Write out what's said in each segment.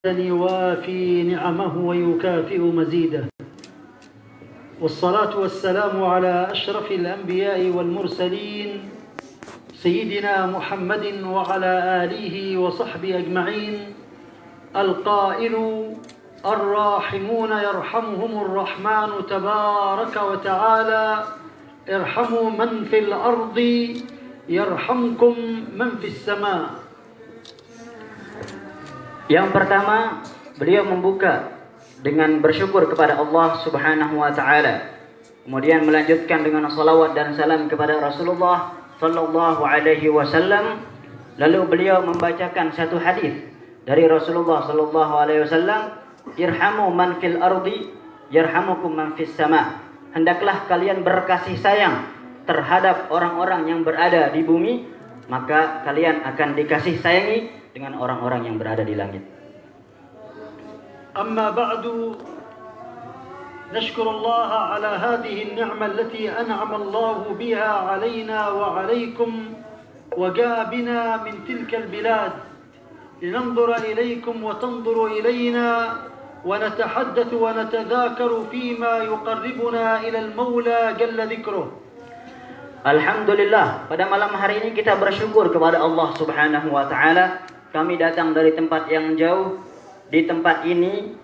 يوافي نعمه ويكافئ مزيده، والصلاة والسلام على أشرف الأنبياء والمرسلين سيدنا محمد وعلى آله وصحبه أجمعين، القائل: الراحمون يرحمهم الرحمن تبارك وتعالى، ارحموا من في الأرض يرحمكم من في السماء. Yang pertama, beliau membuka dengan bersyukur kepada Allah Subhanahu wa taala. Kemudian melanjutkan dengan salawat dan salam kepada Rasulullah sallallahu alaihi wasallam. Lalu beliau membacakan satu hadis dari Rasulullah sallallahu alaihi wasallam, "Irhamu man fil ardi yarhamukum man fis sama." Hendaklah kalian berkasih sayang terhadap orang-orang yang berada di bumi, maka kalian akan dikasih sayangi dengan orang-orang yang berada di langit. Amma ba'du, nashkuru Allah ala hadhihi an-ni'mah allati an'ama Allah biha 'alaina wa 'alaykum wa ja'a bina min tilka al-bilad linanzura ilaykum wa tanzuru ilayna wa natahaddathu wa natadhakaru fima yuqarribuna ila al-Maula jalla dhikruh. Alhamdulillah, pada malam hari ini kita bersyukur kepada Allah Subhanahu wa taala. Kami datang dari tempat yang jauh di tempat ini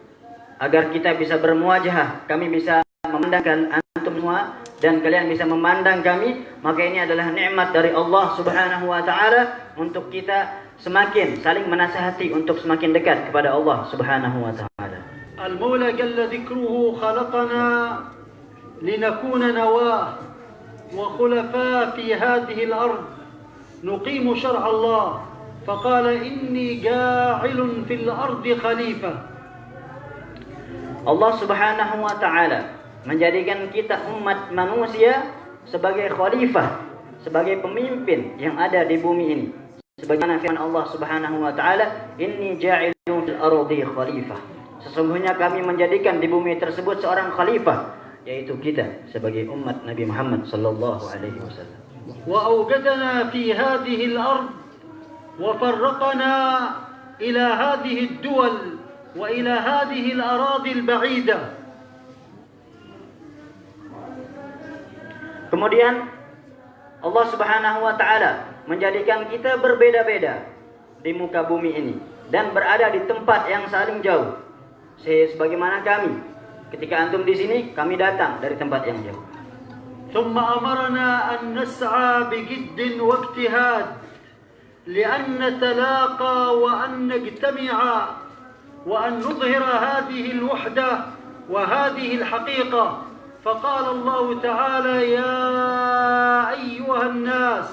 agar kita bisa bermuajahah, kami bisa memandangkan antum semua dan kalian bisa memandang kami. Maka ini adalah nikmat dari Allah Subhanahu wa taala untuk kita semakin saling menasihati untuk semakin dekat kepada Allah Subhanahu wa taala. Al-Maula jalla dhikruhu khalaqana linakuna nawah wa khulafa fi hadhihi al-ard nuqimu syar'a Allah. فقال إني جاعل في الأرض خليفة. Allah Subhanahu wa taala menjadikan kita umat manusia sebagai khalifah, sebagai pemimpin yang ada di bumi ini. Sebagaimana firman Allah Subhanahu wa taala, "Inni ja'ilun fil ardi khalifah." Sesungguhnya kami menjadikan di bumi tersebut seorang khalifah, yaitu kita sebagai umat Nabi Muhammad sallallahu alaihi wasallam. Wa awjadana fi hadhihi al-ard وفرقنا إلى هذه الدول وإلى هذه الأراضي البعيدة. Kemudian Allah Subhanahu wa taala menjadikan kita berbeda-beda di muka bumi ini dan berada di tempat yang saling jauh. Sebagaimana kami, ketika antum di sini, kami datang dari tempat yang jauh. ثم أمرنا أن نسعى بجد واجتهاد لأن نتلاقى وأن نجتمع وأن نظهر هذه الوحدة وهذه الحقيقة. فقال الله تعالى: يا أيها الناس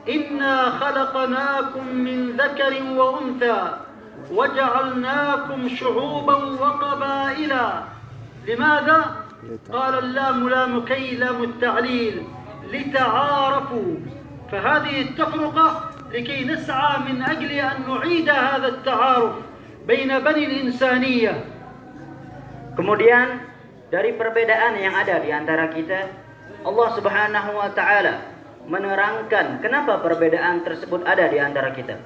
إنا خلقناكم من ذكر وأنثى وجعلناكم شعوبا وقبائل. لماذا؟ قال اللام لام كي لام التعليل لتعارفوا. فهذه التفرقة لكي نسعى من أجل أن نعيد هذا التعارف بين بني الإنسانية. Kemudian dari perbedaan yang ada di antara kita, Allah Subhanahu wa taala menerangkan kenapa perbedaan tersebut ada di antara kita.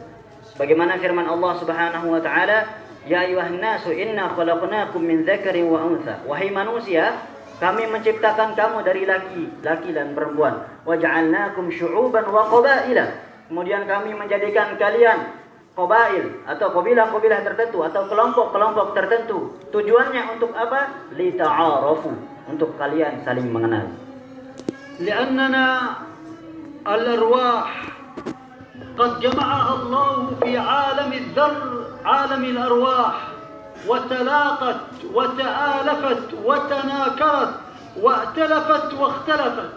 Bagaimana firman Allah Subhanahu wa taala, "Ya ayyuhan nasu inna khalaqnakum min dzakarin wa untha." Wahai manusia, kami menciptakan kamu dari laki dan perempuan. Wa ja'alnakum syu'uban wa qabaila. Kemudian kami menjadikan kalian qabail atau kabilah-kabilah tertentu atau kelompok-kelompok tertentu. Tujuannya untuk apa? Lita'arafu, untuk kalian saling mengenal. Li'annana al-arwah qad jama'aha Allah fi 'alam adh-dharr, 'alam al-arwah, wa talaqat wa ta'alafat wa tanakarat wa i'talafat wa ikhtalafat.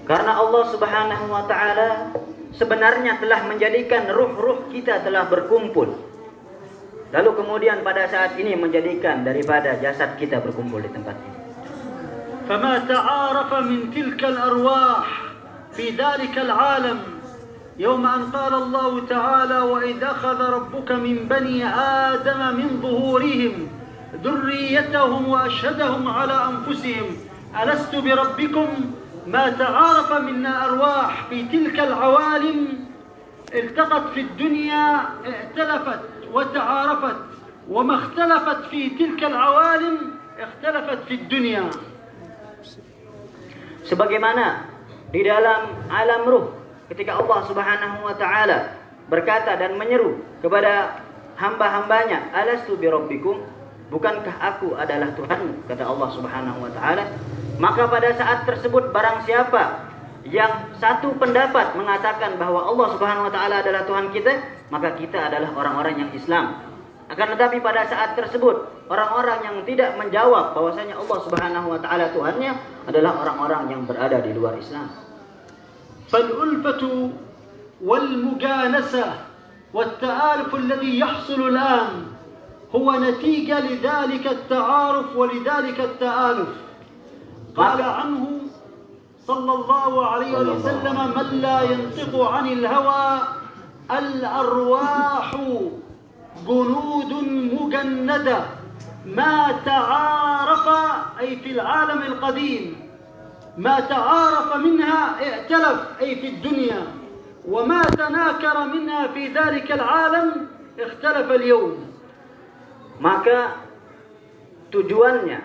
Karena Allah Subhanahu wa taala sebenarnya telah menjadikan ruh-ruh kita telah berkumpul. Lalu kemudian pada saat ini menjadikan daripada jasad kita berkumpul di tempat ini. فما تعارف من تلك الأرواح في ذلك العالم يوم أن قال الله تعالى: وإذ أخذ ربك من بني آدم من ظهورهم ذريتهم وأشهدهم على أنفسهم ألست بربكم. ما تعارف منا أرواح في تلك العوالم التقت في الدنيا ائتلفت وتعارفت، وما اختلفت في تلك العوالم اختلفت في الدنيا. Sebagaimana di dalam alam ruh ketika Allah Subhanahu wa taala berkata dan menyeru kepada hamba-hambanya, alastu birabbikum, bukankah aku adalah Tuhanmu, kata Allah Subhanahu wa taala. Maka pada saat tersebut barang siapa yang satu pendapat mengatakan bahwa Allah Subhanahu wa taala adalah Tuhan kita, maka kita adalah orang-orang yang Islam. Akan tetapi pada saat tersebut orang-orang yang tidak menjawab bahwasanya Allah Subhanahu wa taala Tuhannya adalah orang-orang yang berada di luar Islam. فالألفة والمجانسة والتآلف الذي يحصل الآن هو نتيجة لذلك التعارف ولذلك التآلف. قال عنه صلى الله عليه وسلم: من لا ينطق عن الهوى الأرواح جنود مجندة ما تعارف، أي في العالم القديم ما تعارف منها ائتلف، أي في الدنيا، وما تناكر منها في ذلك العالم اختلف اليوم. Maka tujuannya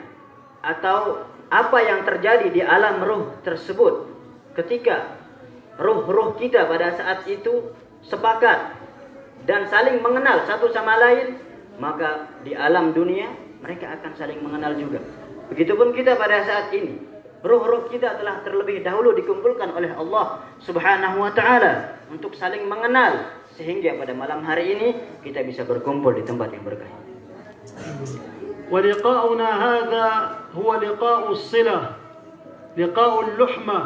atau apa yang terjadi di alam ruh tersebut ketika ruh-ruh kita pada saat itu sepakat dan saling mengenal satu sama lain, maka di alam dunia mereka akan saling mengenal juga. Begitupun kita pada saat ini, ruh-ruh kita telah terlebih dahulu dikumpulkan oleh Allah Subhanahu wa taala untuk saling mengenal, sehingga pada malam hari ini kita bisa berkumpul di tempat yang berkah. ولقاؤنا هذا هو لقاء الصلة، لقاء اللحمة،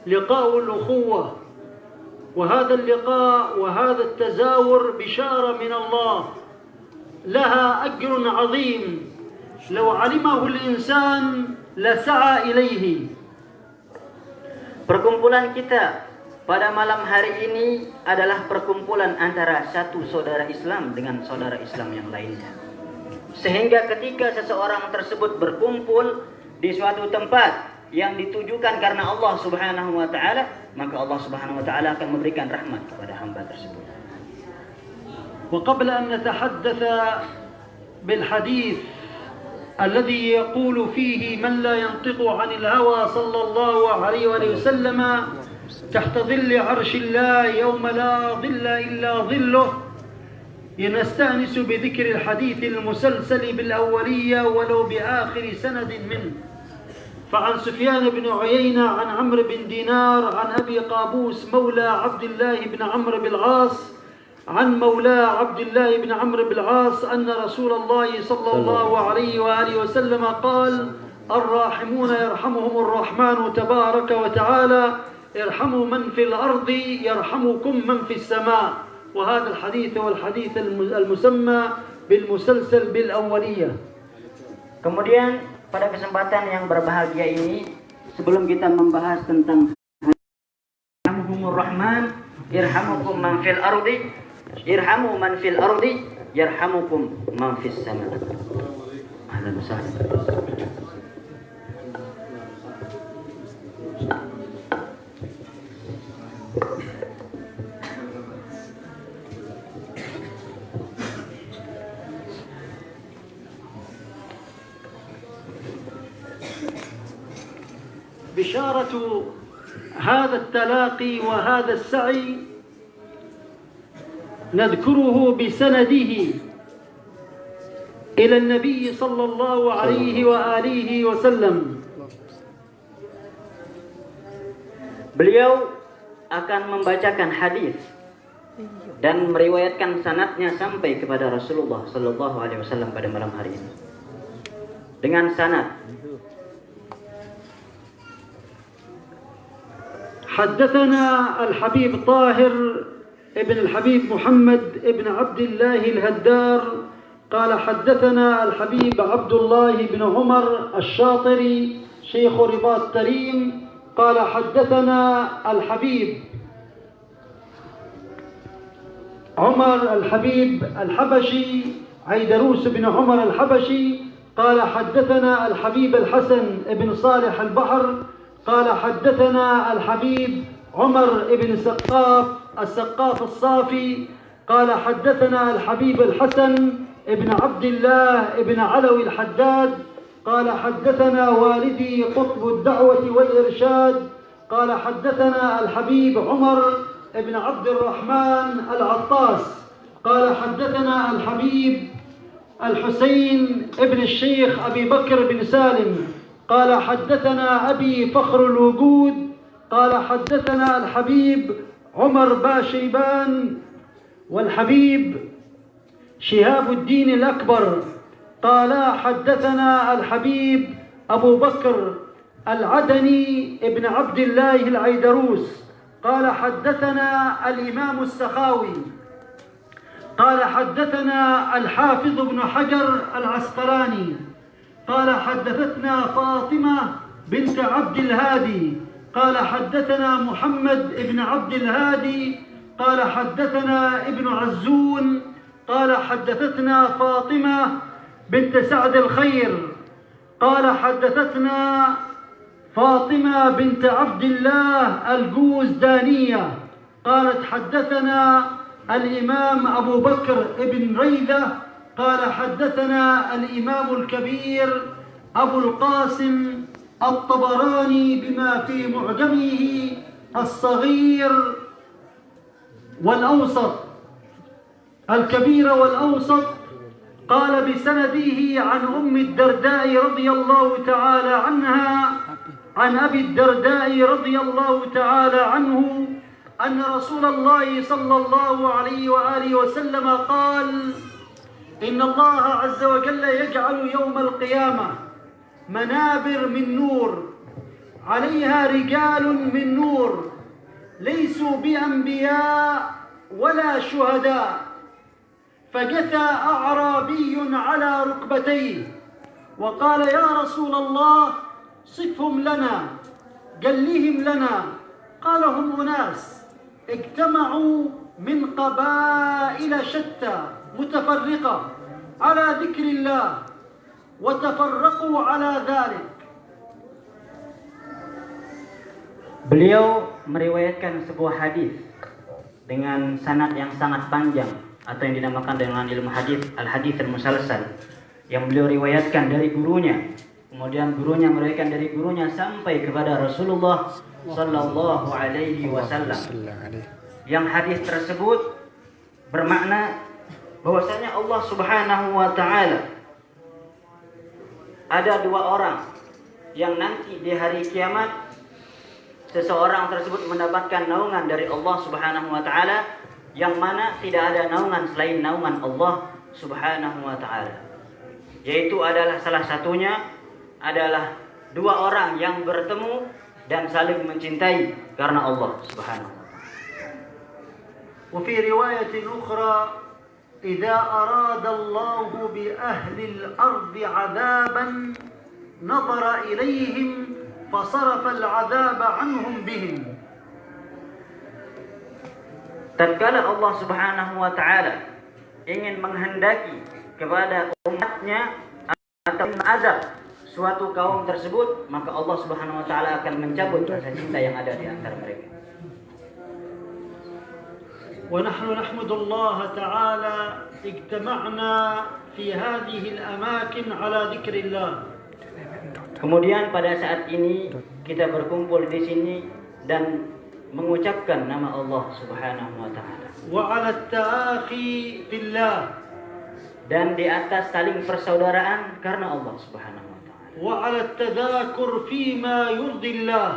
لقاء الأخوة، وهذا اللقاء وهذا التزاور بشارة من الله لها أجر عظيم لو علمه الإنسان لسعى إليه. Perkumpulan kita pada malam hari ini adalah perkumpulan antara satu saudara Islam dengan saudara Islam yang lainnya. Sehingga ketika seseorang tersebut berkumpul di suatu tempat yang ditujukan karena Allah Subhanahu wa taala, maka Allah Subhanahu wa taala akan memberikan rahmat kepada hamba tersebut. وقبل أن نتحدث بالحديث الذي يقول فيه من لا ينطق عن الهوى صلى الله عليه وسلم تحت ظل عرش الله يوم لا ظل إلا ظله، نستأنس بذكر الحديث المسلسل بالأولية ولو بآخر سند منه. فعن سفيان بن عيينة عن عمرو بن دينار عن أبي قابوس مولى عبد الله بن عمرو بن العاص عن مولى عبد الله بن عمرو بن العاص أن رسول الله صلى الله عليه وآله وسلم قال: الراحمون يرحمهم الرحمن تبارك وتعالى، ارحموا من في الأرض يرحمكم من في السماء. وهذا الحديث هو الحديث المسمى بالمسلسل بالأولية. Kemudian pada kesempatan yang berbahagia ini, sebelum kita membahas tentang Irhamhumur Rahman, irhamukum man fil ardi, irhamu man fil ardi, yarhamukum man fis sama. Ahlan wa sahlan. بشارة هذا التلاقي وهذا السعي نذكره بسنده إلى النبي صلى الله عليه وآله وسلم. Beliau akan membacakan hadis dan meriwayatkan sanadnya sampai kepada Rasulullah sallallahu alaihi wasallam pada malam hari ini. Dengan sanad. حدثنا الحبيب طاهر ابن الحبيب محمد ابن عبد الله الهدار قال حدثنا الحبيب عبد الله بن عمر الشاطري شيخ رباط تريم قال حدثنا الحبيب عمر الحبيب الحبشي عيدروس بن عمر الحبشي قال حدثنا الحبيب الحسن ابن صالح البحر قال حدثنا الحبيب عمر ابن السقاف الصافي قال حدثنا الحبيب الحسن ابن عبد الله ابن علوي الحداد قال حدثنا والدي قطب الدعوة والإرشاد قال حدثنا الحبيب عمر ابن عبد الرحمن العطاس قال حدثنا الحبيب الحسين ابن الشيخ أبي بكر بن سالم قال حدثنا أبي فخر الوجود قال حدثنا الحبيب عمر باشيبان والحبيب شهاب الدين الأكبر قال حدثنا الحبيب أبو بكر العدني ابن عبد الله العيدروس قال حدثنا الإمام السخاوي قال حدثنا الحافظ ابن حجر العسقلاني قال حدثتنا فاطمة بنت عبد الهادي قال حدثنا محمد ابن عبد الهادي قال حدثنا ابن عزون قال حدثتنا فاطمة بنت سعد الخير قال حدثتنا فاطمة بنت عبد الله الجوزدانية قالت حدثنا الإمام أبو بكر ابن ريدة قال حدثنا الإمام الكبير أبو القاسم الطبراني بما في معجمه الصغير والأوسط الكبير والأوسط قال بسنده عن أم الدرداء رضي الله تعالى عنها عن أبي الدرداء رضي الله تعالى عنه أن رسول الله صلى الله عليه وآله وسلم قال إن الله عز وجل يجعل يوم القيامة منابر من نور عليها رجال من نور ليسوا بأنبياء ولا شهداء فجثى أعرابي على ركبتيه وقال يا رسول الله صفهم لنا جلهم لنا قال هم أناس اجتمعوا من قبائل شتى متفرقة على ذكر الله وتفرقوا على ذلك. Beliau meriwayatkan sebuah hadis dengan sanad yang sangat panjang atau yang dinamakan dengan ilmu hadis al-hadis al-musalsal yang beliau riwayatkan dari gurunya, kemudian gurunya meriwayatkan dari gurunya sampai kepada Rasulullah sallallahu alaihi wasallam. Yang hadis tersebut bermakna bahwasanya Allah Subhanahu wa taala ada dua orang yang nanti di hari kiamat seseorang tersebut mendapatkan naungan dari Allah Subhanahu wa taala yang mana tidak ada naungan selain naungan Allah Subhanahu wa taala. Yaitu adalah salah satunya adalah dua orang yang bertemu dan saling mencintai karena Allah Subhanahu wa taala. وفي رواية أخرى إذا أراد الله بأهل الأرض عذابا نظر إليهم فصرف العذاب عنهم بهم. Tatkala Allah Subhanahu wa taala ingin menghendaki kepada umatnya atau azab suatu kaum tersebut, maka Allah Subhanahu wa taala akan mencabut rasa cinta yang ada di antara mereka. ونحن نحمد الله تعالى اجتمعنا في هذه الأماكن على ذكر الله. Kemudian pada saat ini kita berkumpul di sini dan mengucapkan nama Allah Subhanahu wa taala. وعلى التآخي في الله. Dan di atas saling persaudaraan karena Allah Subhanahu wa taala. وعلى التذاكر فيما يرضي الله.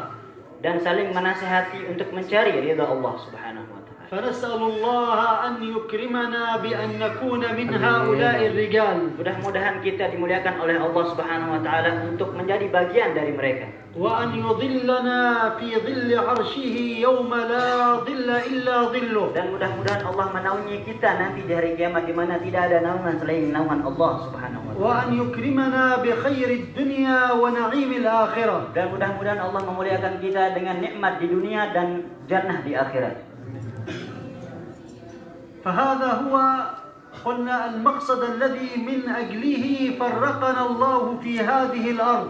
Dan saling menasihati untuk mencari ridha Allah Subhanahu wa taala. فنسأل الله أن يكرمنا بأن نكون من هؤلاء الرجال. Mudah-mudahan kita dimuliakan oleh Allah Subhanahu wa taala untuk menjadi bagian dari mereka. وأن يظلنا في ظل عرشه يوم لا ظل إلا ظله. Dan mudah-mudahan Allah menaungi kita nanti di hari kiamat di mana tidak ada naungan selain naungan Allah Subhanahu wa taala. وأن يكرمنا بخير الدنيا ونعيم الآخرة. Dan mudah-mudahan Allah memuliakan kita dengan nikmat di dunia dan jannah di akhirat. فهذا هو قلنا المقصد الذي من أجله فرقنا الله في هذه الأرض.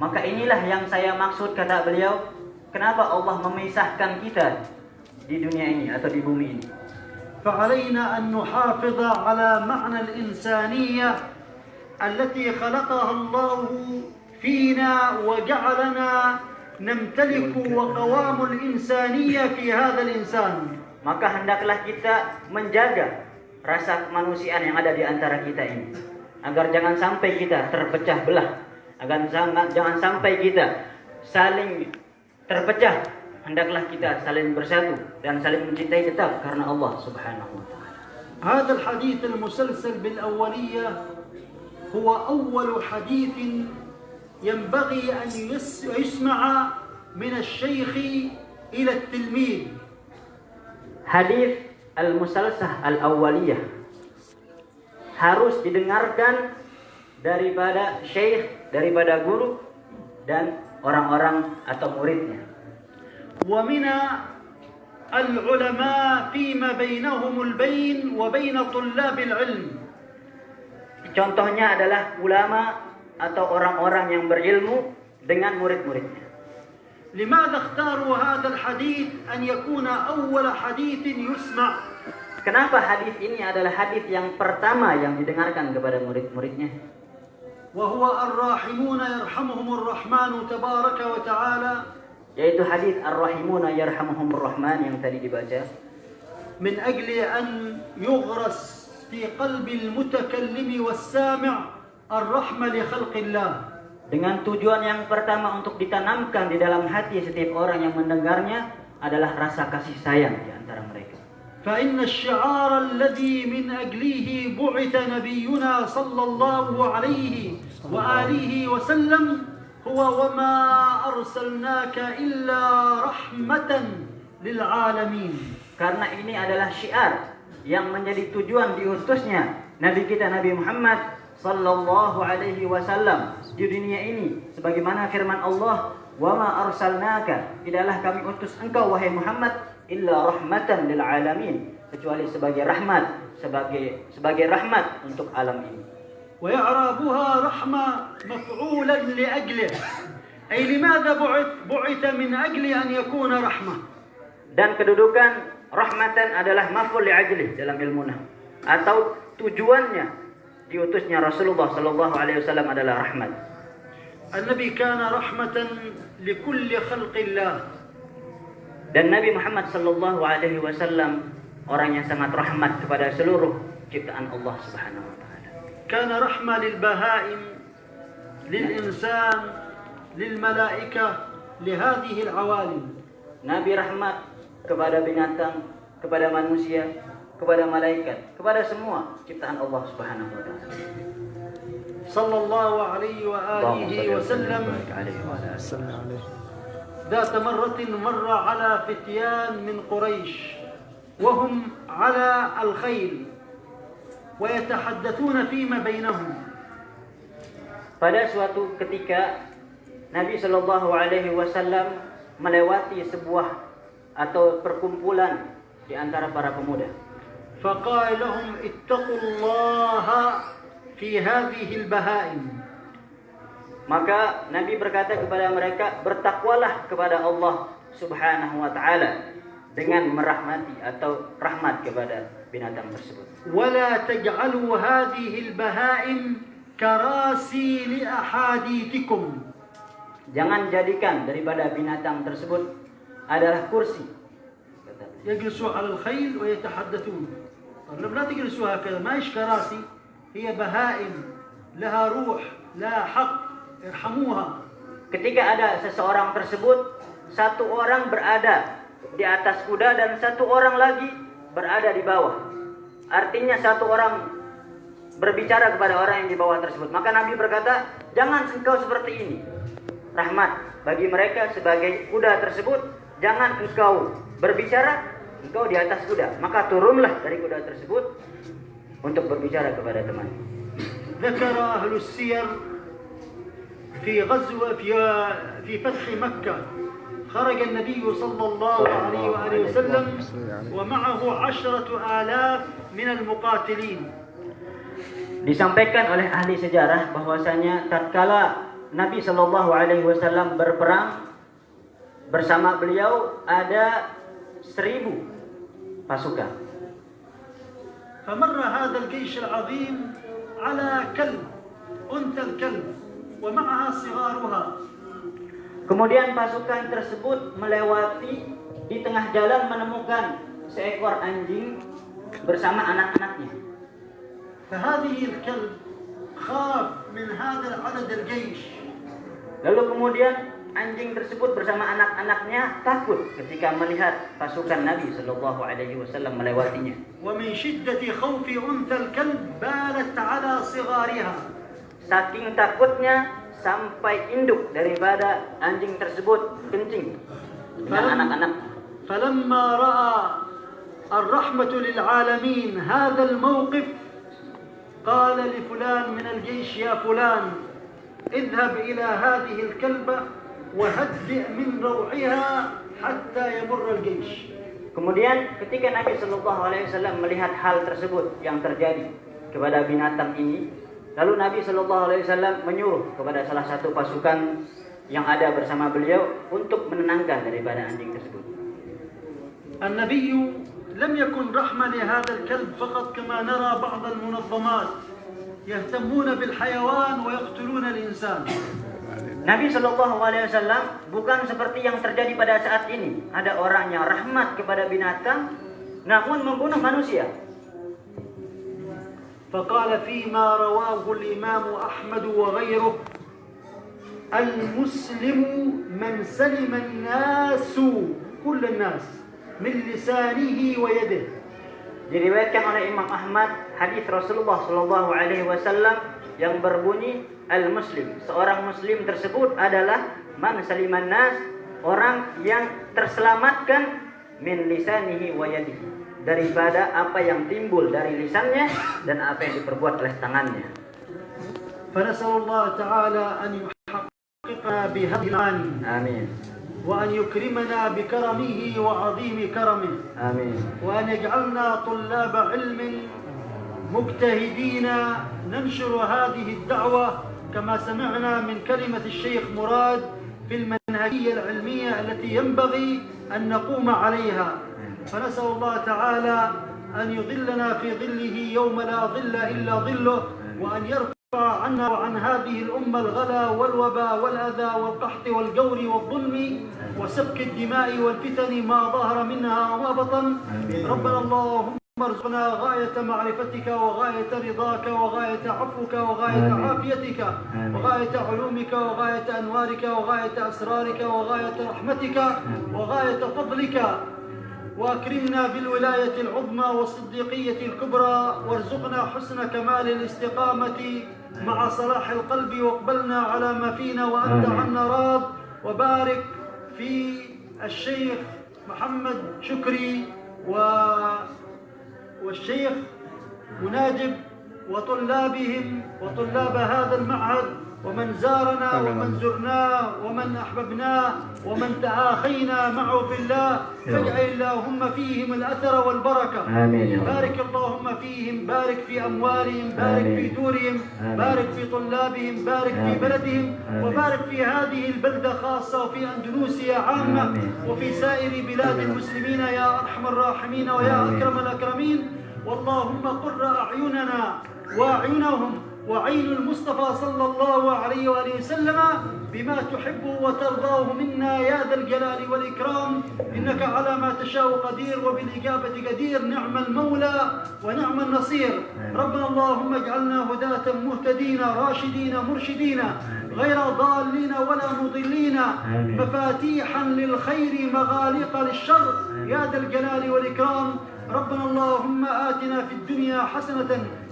Maka inilah yang saya maksud kata beliau, kenapa Allah memisahkan kita di dunia ini atau di bumi ini. فعلينا أن نحافظ على معنى الإنسانية التي خلقها الله فينا وجعلنا نمتلك وقوام الإنسانية في هذا الإنسان. Maka hendaklah kita menjaga rasa kemanusiaan yang ada di antara kita ini, agar jangan sampai kita terpecah belah, agar jangan sampai kita saling terpecah. Hendaklah kita saling bersatu dan saling mencintai tetap karena Allah Subhanahu wa taala. هذا الحديث المسلسل بالأولية هو أول حديث ينبغي أن يسمع من الشيخ إلى التلميذ. Hadis al-musalsah al-awwaliyah harus didengarkan daripada syekh, daripada guru dan orang-orang atau muridnya. ومن العلماء فيما بينهم البين وبين طلاب العلم. Contohnya adalah ulama atau orang-orang yang berilmu dengan murid-muridnya. لماذا اختاروا هذا الحديث أن يكون أول حديث يسمع؟ Kenapa hadis ini adalah hadis yang pertama yang didengarkan kepada murid-muridnya? وهو الراحمون يرحمهم الرحمن تبارك وتعالى. Yaitu hadis ar-rahimuna yarhamuhumur rahman yang tadi dibaca. من أجل أن يغرس في قلب المتكلم والسامع الرحمة لخلق الله. Dengan tujuan yang pertama untuk ditanamkan di dalam hati setiap orang yang mendengarnya adalah rasa kasih sayang di antara mereka. فإن الشعار الذي من أجله بعث نبينا صلى الله عليه وآله وسلم هو وما أرسلناك إلا رحمة للعالمين. Karena ini adalah syiar yang menjadi tujuan diutusnya Nabi kita Nabi Muhammad sallallahu alaihi wasallam di dunia ini, sebagaimana firman Allah, "Wa ma arsalnaka," tidaklah kami utus engkau wahai Muhammad illa rahmatan lil alamin, kecuali sebagai rahmat, sebagai rahmat untuk alam ini. ويعرابها رحمة مفعولا لأجله، أي لماذا بعث من أجل أن يكون رحمة. Dan kedudukan rahmatan adalah maf'ul li'ajlih dalam ilmu nahwu, atau tujuannya diutusnya Rasulullah sallallahu alaihi wasallam adalah rahmat. النبي كان رحمة لكل خلق الله. Dan Nabi Muhammad sallallahu alaihi wasallam orang yang sangat rahmat kepada seluruh ciptaan Allah Subhanahu wa taala. كان رحمة للبهائم، للإنسان، للملائكة، لهذه العوالم. Nabi rahmat kepada binatang, kepada manusia, kepada malaikat, kepada semua ciptaan Allah Subhanahu wa taala. صلى الله عليه وآله وسلم ذات مرة مر على فتيان من قريش وهم على الخيل ويتحدثون فيما بينهم. Pada suatu ketika Nabi Shallallahu Alaihi Wasallam melewati sebuah atau perkumpulan di antara para pemuda. فقال لهم اتقوا الله في هذه البهائم. Maka Nabi berkata kepada mereka, bertakwalah kepada Allah Subhanahu wa taala dengan merahmati atau rahmat kepada binatang tersebut. ولا تجعلوا هذه البهائم كراسي لأحاديثكم. Jangan jadikan daripada binatang tersebut adalah kursi. يجلسوا على الخيل ويتحدثون. طب لا تجلسوا هكذا، ما هيش كراسي، هي بهائم لها روح، لها حق، ارحموها. Ketika ada seseorang tersebut, satu orang berada di atas kuda dan satu orang lagi berada di bawah. Artinya satu orang berbicara kepada orang yang di bawah tersebut. Maka Nabi berkata, jangan engkau seperti ini. Rahmat bagi mereka sebagai kuda tersebut. Jangan engkau berbicara, engkau di atas kuda. Maka turunlah dari kuda tersebut untuk berbicara kepada teman. ذكر أهل السير في غزوة في فتح مكة خرج النبي صلى الله عليه وآله وسلم ومعه 10,000 من المقاتلين. Disampaikan oleh ahli sejarah bahwasanya tatkala Nabi Shallallahu Alaihi Wasallam berperang, bersama beliau ada 1,000 pasukan. فمر هذا الجيش العظيم على كلب، أنثى الكلب، ومعها صغارها. Kemudian pasukan tersebut melewati di tengah jalan menemukan seekor anjing bersama anak-anaknya. فهذه الكلب خاف من هذا العدد الجيش. Lalu kemudian anjing tersebut bersama anak-anaknya takut ketika melihat pasukan Nabi Shallallahu Alaihi Wasallam melewatinya. ومن شدة خوف أنثى الكلب بالت على صغارها. Saking takutnya sampai induk daripada anjing tersebut kencing dengan anak-anak. فلما رأى الرحمة للعالمين هذا الموقف قال لفلان من الجيش: يا فلان اذهب إلى هذه الكلبة وهدئ من روعها حتى يمر الجيش. Kemudian ketika Nabi Shallallahu Alaihi Wasallam melihat hal tersebut yang terjadi kepada binatang ini, lalu Nabi Shallallahu Alaihi Wasallam menyuruh kepada salah satu pasukan yang ada bersama beliau untuk menenangkan daripada anjing tersebut. النبي لم يكن رحمة لهذا الكلب فقط كما نرى بعض المنظمات يهتمون بالحيوان ويقتلون الإنسان. Nabi Shallallahu Alaihi Wasallam bukan seperti yang terjadi pada saat ini. Ada orang yang rahmat kepada binatang, namun membunuh manusia. فقال فيما رواه الإمام أحمد وغيره: المسلم من سلم الناس كل الناس من لسانه ويده. Diriwayatkan oleh Imam Ahmad hadis Rasulullah Shallallahu Alaihi Wasallam yang berbunyi, al-muslim, seorang muslim tersebut adalah man saliman nas, orang yang terselamatkan min lisanihi wa yadihi, daripada apa yang timbul dari lisannya dan apa yang diperbuat oleh tangannya. فنسأل الله تعالى أن يحققنا بهذه المعاني. Amin. وأن يكرمنا بكرمه وعظيم كرمه. Amin. وأن يجعلنا طلاب علم مجتهدين ننشر هذه الدعوة كما سمعنا من كلمة الشيخ مراد في المنهجية العلمية التي ينبغي أن نقوم عليها. فنسأل الله تعالى أن يظلنا في ظله يوم لا ظل إلا ظله، وأن يرفع عنا وعن هذه الأمة الغلا والوباء والأذى والقحط والجور والظلم وسفك الدماء والفتن ما ظهر منها وما بطن. ربنا اللهم ارزقنا غاية معرفتك وغاية رضاك وغاية عفوك وغاية عافيتك وغاية علومك وغاية أنوارك وغاية أسرارك وغاية رحمتك وغاية فضلك، وأكرمنا بالولاية العظمى والصديقية الكبرى، وارزقنا حسن كمال الاستقامة مع صلاح القلب، واقبلنا على ما فينا وأنت عنا راض. وبارك في الشيخ محمد شكري والشيخ مناجب وطلابهم وطلاب هذا المعهد، ومن زارنا ومن زرناه ومن أحببناه ومن تآخينا معه في الله، فاجعل اللهم فيهم الأثر والبركة. آمين. بارك اللهم فيهم، بارك في أموالهم، بارك في دورهم، بارك في طلابهم، بارك في بلدهم، وبارك في هذه البلدة خاصة وفي أندونيسيا عامة وفي سائر بلاد المسلمين يا أرحم الراحمين ويا أكرم الأكرمين. واللهم قر أعيننا وأعينهم وعين المصطفى صلى الله عليه وآله وسلم بما تحب وترضاه منا يا ذا الجلال والإكرام، إنك على ما تشاء قدير وبالإجابة قدير. نعم المولى ونعم النصير. ربنا اللهم اجعلنا هداة مهتدين راشدين مرشدين غير ضالين ولا مضلين، مفاتيحا للخير مغاليق للشر يا ذا الجلال والإكرام. ربنا اللهم آتنا في الدنيا حسنة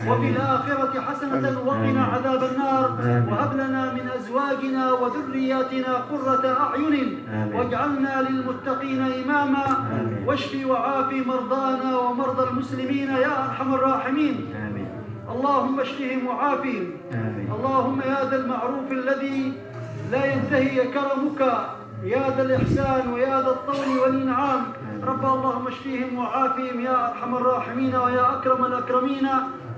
وفي الآخرة حسنة وقنا عذاب النار، وهب لنا من أزواجنا وذرياتنا قرة أعين واجعلنا للمتقين إماما، واشف وعافي مرضانا ومرضى المسلمين يا أرحم الراحمين. اللهم اشفهم وعافهم. اللهم يا ذا المعروف الذي لا ينتهي كرمك، يا ذا الإحسان ويا ذا الطول والإنعام، رب اللهم اشفيهم وعافهم يا أرحم الراحمين ويا أكرم الأكرمين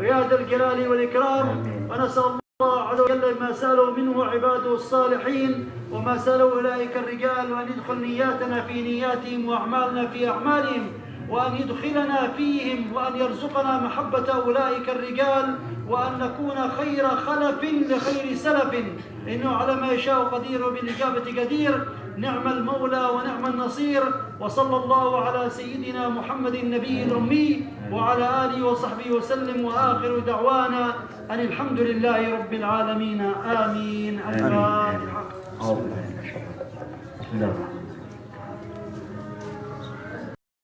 ويا ذا الجلال والإكرام. ونسأل الله عز وجل ما سألوا منه عباده الصالحين وما سألوا أولئك الرجال، وأن يدخل نياتنا في نياتهم وأعمالنا في أعمالهم، وأن يدخلنا فيهم وأن يرزقنا محبة أولئك الرجال وأن نكون خير خلف لخير سلف إنه على ما يشاء قدير وبالإجابة قدير. نعم المولى ونعم النصير. وصلى الله على سيدنا محمد النبي الأمي وعلى آله وصحبه وسلم. وآخر دعوانا أن الحمد لله رب العالمين. آمين. الفاتحة. بسم الله.